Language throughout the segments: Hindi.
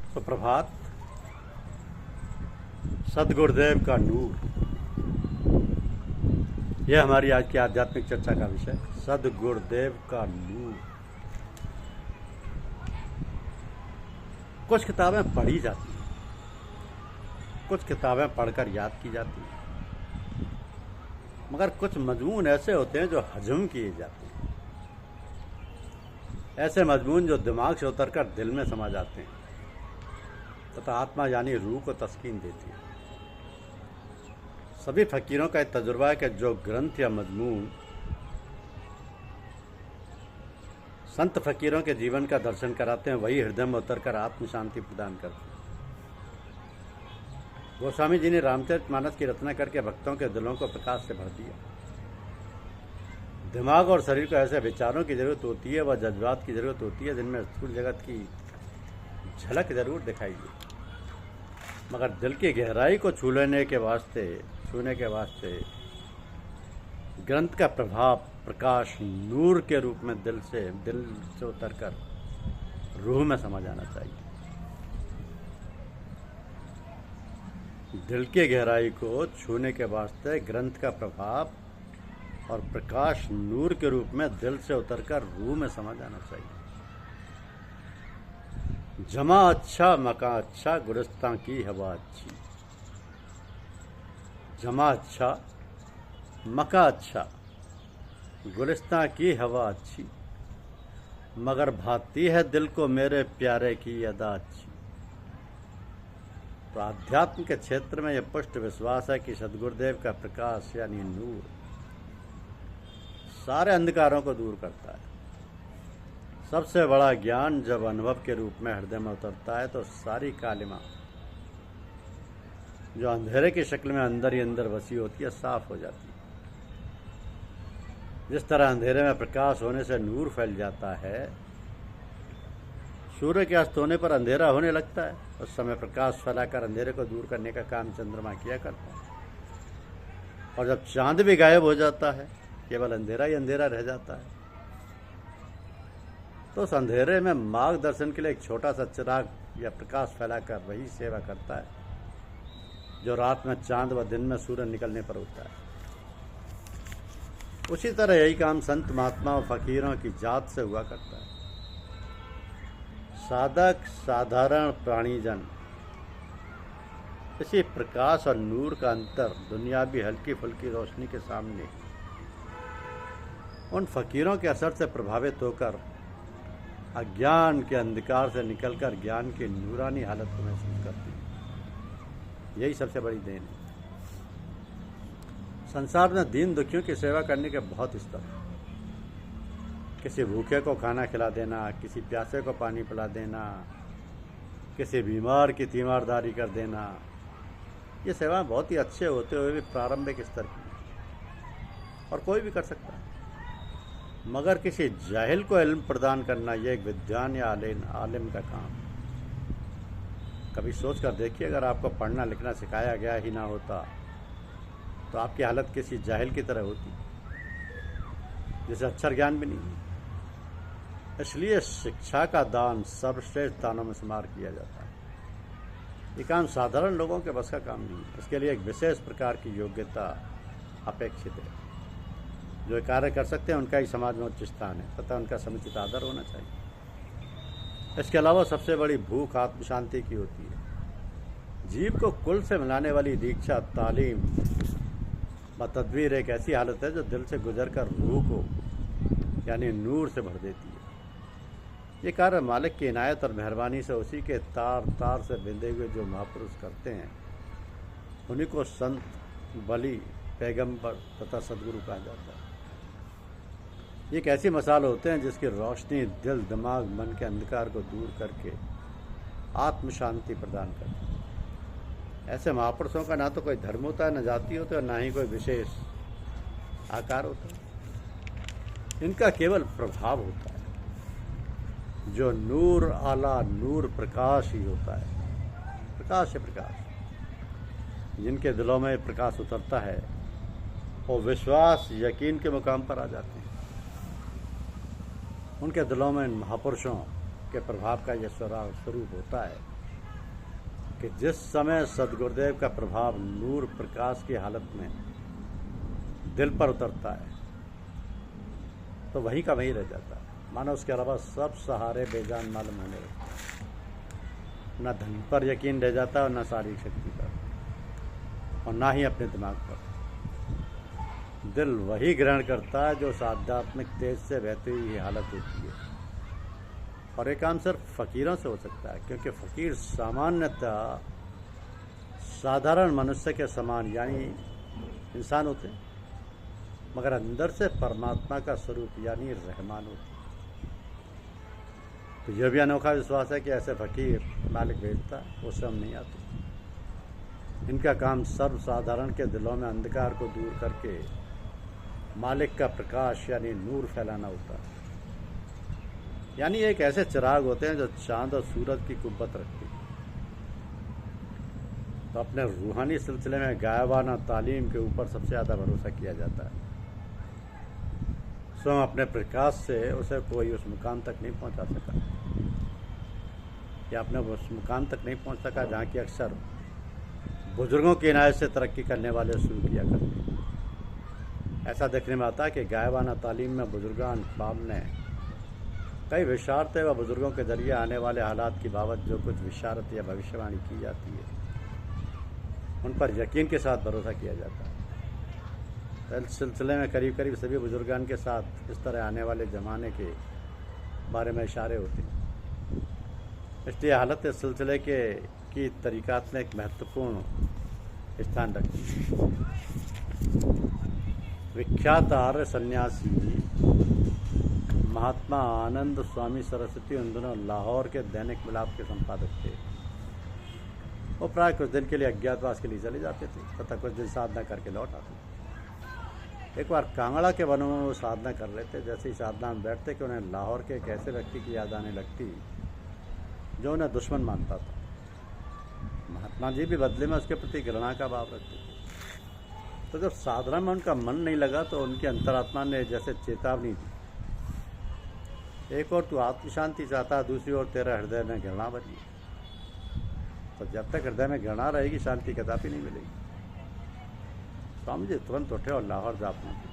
सुप्रभात। सद्गुरुदेव का नूर, यह हमारी आज की आध्यात्मिक चर्चा का विषय। सद्गुरुदेव का नूर। कुछ किताबें पढ़ी जाती हैं, कुछ किताबें पढ़कर याद की जाती हैं, मगर कुछ मजमून ऐसे होते हैं जो हजम किए जाते हैं। ऐसे मजमून जो दिमाग से उतरकर दिल में समा जाते हैं तथा आत्मा यानी रूह को तस्कीन देती है। सभी फकीरों का एक तजुर्बा है कि जो ग्रंथ या मजमून संत फकीरों के जीवन का दर्शन कराते हैं वही हृदय में उतरकर आत्म शांति प्रदान करते हैं। गोस्वामी जी ने रामचरितमानस की रचना करके भक्तों के दिलों को प्रकाश से भर दिया। दिमाग और शरीर को ऐसे विचारों की जरूरत होती है, वह जज्बात की जरूरत होती है जिनमें स्थूल जगत की झलक जरूर दिखाई दे, मगर दिल की गहराई को छूने के वास्ते ग्रंथ का प्रभाव प्रकाश नूर के रूप में दिल से उतरकर रूह में समा जाना चाहिए। दिल की गहराई को छूने के वास्ते ग्रंथ का प्रभाव और प्रकाश नूर के रूप में दिल से उतरकर रूह में समा जाना चाहिए। जमा अच्छा मका अच्छा, गुलिस्तां की हवा अच्छी। जमा अच्छा मका अच्छा, गुलिस्तां की हवा अच्छी, मगर भाती है दिल को मेरे प्यारे की अदा अच्छी। तो आध्यात्म के क्षेत्र में यह पुष्ट विश्वास है कि सद्गुरुदेव का प्रकाश यानी नूर सारे अंधकारों को दूर करता है। सबसे बड़ा ज्ञान जब अनुभव के रूप में हृदय में उतरता है तो सारी कालिमा जो अंधेरे की शक्ल में अंदर ही अंदर बसी होती है साफ हो जाती है। जिस तरह अंधेरे में प्रकाश होने से नूर फैल जाता है, सूर्य के अस्त होने पर अंधेरा होने लगता है, उस समय प्रकाश फैलाकर अंधेरे को दूर करने का काम चंद्रमा किया करता है। और जब चांद भी गायब हो जाता है, केवल अंधेरा ही अंधेरा रह जाता है, तो उस अंधेरे में मार्गदर्शन के लिए एक छोटा सा चिराग या प्रकाश फैलाकर वही सेवा करता है जो रात में चांद व दिन में सूर्य निकलने पर होता है। उसी तरह यही काम संत महात्मा और फकीरों की जात से हुआ करता है। साधक साधारण प्राणीजन इसी प्रकाश और नूर का अंतर दुनियावी हल्की फुल्की रोशनी के सामने उन फकीरों के असर से प्रभावित होकर अज्ञान के अंधकार से निकलकर ज्ञान की नूरानी हालत को महसूस करती है। यही सबसे बड़ी देन है। संसार में दीन दुखियों की सेवा करने के बहुत स्तर हैं। किसी भूखे को खाना खिला देना, किसी प्यासे को पानी पिला देना, किसी बीमार की तीमारदारी कर देना, ये सेवा बहुत ही अच्छे होते हुए भी प्रारंभिक स्तर की और कोई भी कर सकता है। मगर किसी जाहिल को इल्म प्रदान करना यह एक विद्वान या आलिम का काम। कभी सोच कर देखिए, अगर आपको पढ़ना लिखना सिखाया गया ही ना होता तो आपकी हालत किसी जाहिल की तरह होती जिसे अक्षर ज्ञान भी नहीं है। इसलिए शिक्षा का दान सर्वश्रेष्ठ दानों में शुमार किया जाता है। ये काम साधारण लोगों के बस का काम नहीं है। इसके लिए एक विशेष प्रकार की योग्यता अपेक्षित है। जो कार्य कर सकते हैं उनका ही समाज में उच्च स्थान है तथा उनका समुचित आदर होना चाहिए। इसके अलावा सबसे बड़ी भूख आत्म शांति की होती है। जीव को कुल से मिलाने वाली दीक्षा, तालीम व तदबीर एक ऐसी हालत है जो दिल से गुजरकर रूह को यानी नूर से भर देती है। ये कार्य मालिक की इनायत और मेहरबानी से उसी के तार तार से बिंधे हुए जो महापुरुष करते हैं उन्हीं को संत, बली, पैगंबर तथा सदगुरु कहा जाता है। ये एक ऐसी मिसाल होते हैं जिसकी रोशनी दिल, दिमाग, मन के अंधकार को दूर करके आत्म शांति प्रदान करती है। ऐसे महापुरुषों का ना तो कोई धर्म होता है, न जाति होती है, और ना ही कोई विशेष आकार होता है। इनका केवल प्रभाव होता है जो नूर आला नूर प्रकाश ही होता है। प्रकाश है प्रकाश। जिनके दिलों में प्रकाश उतरता है वो विश्वास यकीन के मुकाम पर आ जाते हैं। उनके दिलों में महापुरुषों के प्रभाव का यह स्वरूप होता है कि जिस समय सदगुरुदेव का प्रभाव नूर प्रकाश की हालत में दिल पर उतरता है तो वहीं का वहीं रह जाता है, मानो उसके अलावा सब सहारे बेजान मालूम होने लगते। न धन पर यकीन रह जाता और न शारीरिक शक्ति पर और ना ही अपने दिमाग पर। दिल वही ग्रहण करता है जो आध्यात्मिक तेज से बहती हुई हालत होती है। और ये काम सिर्फ फकीरों से हो सकता है, क्योंकि फकीर सामान्यतः साधारण मनुष्य के समान यानी इंसान होते हैं, मगर अंदर से परमात्मा का स्वरूप यानी रहमान होते हैं। तो यह भी अनोखा विश्वास है कि ऐसे फकीर मालिक भेजता है, वो स्वयं नहीं आते। इनका काम सर्वसाधारण के दिलों में अंधकार को दूर करके मालिक का प्रकाश यानी नूर फैलाना होता है। यानी एक ऐसे चिराग होते हैं जो चांद और सूरज की कुव्वत रखते हैं। तो अपने रूहानी सिलसिले में गायबाना तालीम के ऊपर सबसे ज़्यादा भरोसा किया जाता है। स्वयं अपने प्रकाश से उसे कोई उस मुकाम तक नहीं पहुंचा सका, या अपने उस मुकाम तक नहीं पहुंच सका जहाँ की अक्सर बुजुर्गों की इनायत से तरक्की करने वाले शुरू किया करते। ऐसा देखने में आता है कि गायबाना तालीम में बुजुर्गान ख्वाब ने कई विशारतें व बुजुर्गों के जरिए आने वाले हालात की बाबत जो कुछ विशारत या भविष्यवाणी की जाती है उन पर यकीन के साथ भरोसा किया जाता है। इस सिलसिले में करीब करीब सभी बुजुर्गान के साथ इस तरह आने वाले ज़माने के बारे में इशारे होते हैं। इसलिए हालत इस सिलसिले की तरीक़ात में एक महत्वपूर्ण स्थान रखती है। विख्यात आर्य सन्यासी महात्मा आनंद स्वामी सरस्वती उन दिनों लाहौर के दैनिक मिलाप के संपादक थे। वो प्राय कुछ दिन के लिए अज्ञातवास के लिए चले जाते थे तथा कुछ दिन साधना करके लौट आते। एक बार कांगड़ा के वनों में वो साधना कर रहे थे। जैसे ही साधना में बैठते कि उन्हें लाहौर के एक ऐसे व्यक्ति की याद आने लगती जो उन्हें दुश्मन मानता था। महात्मा जी भी बदले में उसके प्रति घृणा का भाव रखते थे। तो जब साधना में उनका मन नहीं लगा तो उनकी अंतरात्मा ने जैसे चेतावनी दी, एक और तू आत्म शांति चाहता, दूसरी ओर तेरा हृदय में घृणा भरी। तो जब तक हृदय में घृणा रहेगी शांति कदापि नहीं मिलेगी। स्वामी जी तुरंत उठे और लाहौर जा पहुंचे।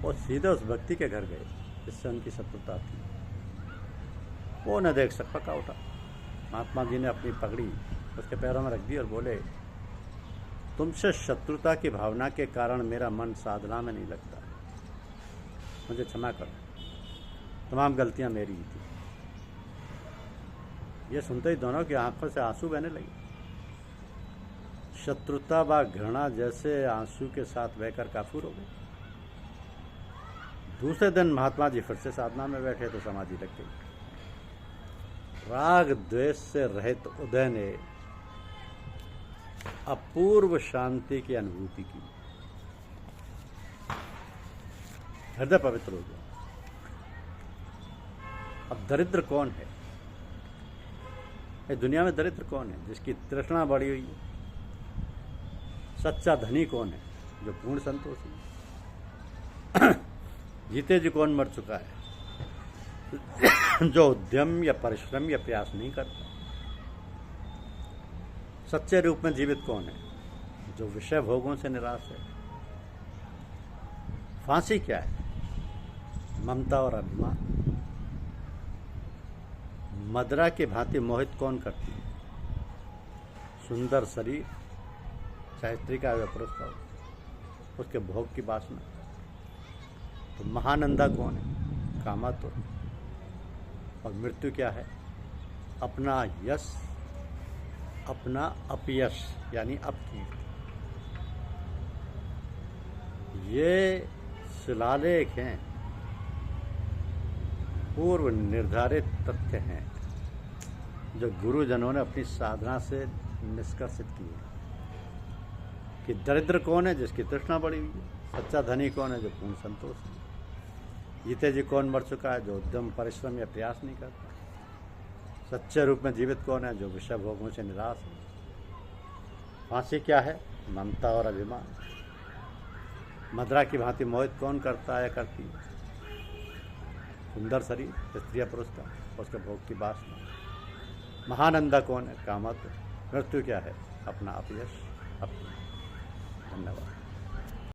वो सीधे उस व्यक्ति के घर गए जिससे उनकी शत्रुता थी। वो न देख सक पका उठा। महात्मा जी ने अपनी पगड़ी उसके पैरों में रख दी और बोले, तुमसे शत्रुता की भावना के कारण मेरा मन साधना में नहीं लगता, मुझे क्षमा करो, तमाम गलतियां मेरी ही थी। ये सुनते ही दोनों की आंखों से आंसू बहने लगे। शत्रुता व घृणा जैसे आंसू के साथ बहकर काफूर हो गए। दूसरे दिन महात्मा जी फिर से साधना में बैठे तो समाधि लग गई। राग द्वेष से रहित उदय ने अपूर्व शांति की अनुभूति की। हृदय पवित्र हो गया। अब दरिद्र कौन है? इस दुनिया में दरिद्र कौन है? जिसकी तृष्णा बढ़ी हुई है। सच्चा धनी कौन है? जो पूर्ण संतोषी है। जीते जी कौन मर चुका है? जो उद्यम या परिश्रम या प्रयास नहीं करता। सच्चे रूप में जीवित कौन है? जो विषय भोगों से निराश है। फांसी क्या है? ममता और अभिमान। मदरा की भांति मोहित कौन करती है? सुंदर शरीर, चाहे स्त्री का या पुरुष का हो, उसके भोग की वासना। तो महानंदा कौन है? कामातुर। और मृत्यु क्या है? अपना यश, अपना अपयश यानी अपकीर्ति। ये शिलालेख हैं, पूर्व निर्धारित तथ्य हैं जो गुरुजनों ने अपनी साधना से निष्कर्षित किए कि दरिद्र कौन है? जिसकी तृष्णा बढ़ी हुई है। सच्चा धनी कौन है? जो पूर्ण संतोष है। जीते जी कौन मर चुका है? जो उद्यम परिश्रम या प्रयास नहीं करता। सच्चे रूप में जीवित कौन है? जो विषय भोगों से निराश है। फांसी क्या है? ममता और अभिमान। मदरा की भांति मोहित कौन करता है या करती है? सुंदर शरीर, स्त्री या पुरुष का, उसके भोग की वासना। महानंदा कौन है? कामत। मृत्यु क्या है? अपना अपयश, अपना